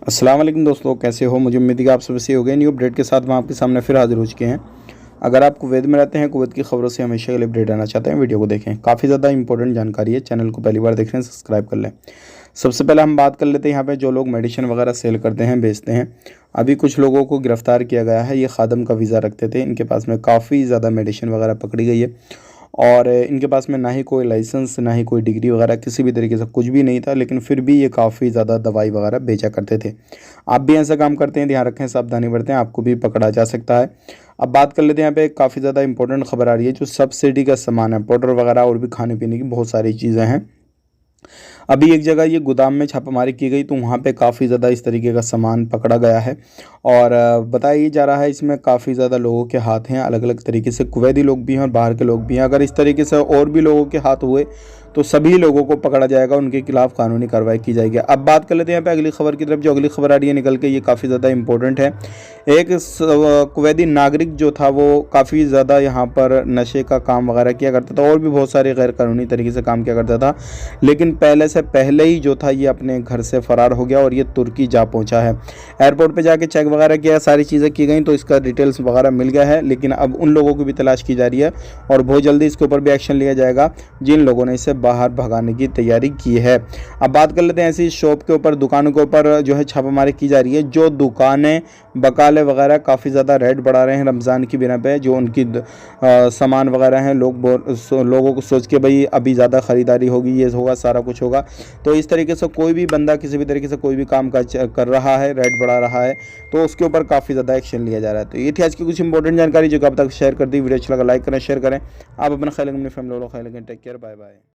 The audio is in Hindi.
अस्सलाम वालेकुम दोस्तों, कैसे हो। मुझे उम्मीद है कि आप सब सही हो गए। न्यू अपडेट के साथ मैं आपके सामने फिर हाजिर हो चुके हैं। अगर आप कुवैत में रहते हैं, कुवैत की खबरों से हमेशा के लिए अपडेट आना चाहते हैं, वीडियो को देखें। काफ़ी ज़्यादा इंपॉर्टेंट जानकारी है। चैनल को पहली बार देख रहे हैं, सब्सक्राइब कर लें। सबसे पहले हम बात कर लेते हैं यहाँ पे जो लोग मेडिसिन वगैरह सेल करते हैं, बेचते हैं। अभी कुछ लोगों को गिरफ्तार किया गया है। ये खादम का वीज़ा रखते थे। इनके पास में काफ़ी ज़्यादा मेडिसिन वगैरह पकड़ी गई है और इनके पास में ना ही कोई लाइसेंस, ना ही कोई डिग्री वगैरह, किसी भी तरीके से कुछ भी नहीं था, लेकिन फिर भी ये काफ़ी ज़्यादा दवाई वगैरह बेचा करते थे। आप भी ऐसा काम करते हैं, ध्यान रखें, सावधानी बरतें, आपको भी पकड़ा जा सकता है। अब बात कर लेते हैं, यहाँ पे काफ़ी ज़्यादा इंपॉर्टेंट खबर आ रही है। जो सब्सिडी का सामान है, पाउडर वगैरह और भी खाने पीने की बहुत सारी चीज़ें हैं। अभी एक जगह ये गोदाम में छापामारी की गई तो वहाँ पे काफ़ी ज़्यादा इस तरीके का सामान पकड़ा गया है और बताया जा रहा है इसमें काफ़ी ज़्यादा लोगों के हाथ हैं, अलग अलग तरीके से। कुवैती लोग भी हैं और बाहर के लोग भी हैं। अगर इस तरीके से और भी लोगों के हाथ हुए तो सभी लोगों को पकड़ा जाएगा, उनके खिलाफ कानूनी कार्रवाई की जाएगी। अब बात कर लेते हैं यहाँ पे अगली खबर की तरफ। जो अगली खबर आ रही है निकल के, ये काफ़ी ज़्यादा इंपॉर्टेंट है। एक कुवैती नागरिक जो था वो काफ़ी ज़्यादा यहाँ पर नशे का काम वगैरह किया करता था और भी बहुत सारे गैर कानूनी तरीके से काम किया करता था, लेकिन पहले ही जो था ये अपने घर से फ़रार हो गया और ये तुर्की जा पहुंचा है। एयरपोर्ट पे जाके चेक वगैरह किया, सारी चीज़ें की गई तो इसका डिटेल्स वगैरह मिल गया है, लेकिन अब उन लोगों की भी तलाश की जा रही है और बहुत जल्दी इसके ऊपर भी एक्शन लिया जाएगा जिन लोगों ने इसे बाहर भगाने की तैयारी की है। अब बात कर लेते हैं ऐसी शॉप के ऊपर, दुकानों के ऊपर जो है छापामारी की जा रही है। जो दुकानें, बकाले वगैरह काफ़ी ज़्यादा रेट बढ़ा रहे हैं रमज़ान की बिना पे, जो उनकी सामान वगैरह हैं, लोगों को सोच के भाई अभी ज़्यादा ख़रीदारी होगी, ये होगा, सारा कुछ होगा, तो इस तरीके से कोई भी बंदा किसी भी तरीके से कोई भी काम कर रहा है, रेट बढ़ा रहा है, तो उसके ऊपर काफ़ी ज़्यादा एक्शन लिया जा रहा है। तो ये थी आज की कुछ इंपॉर्टेंट जानकारी जो कि आप तक शेयर कर दी। वीडियो अच्छा लगा लाइक करें, शेयर करें। आप अपना ख्याल रखें, अपनी फैमिली वालों का ख्याल रखें। Take care, bye bye.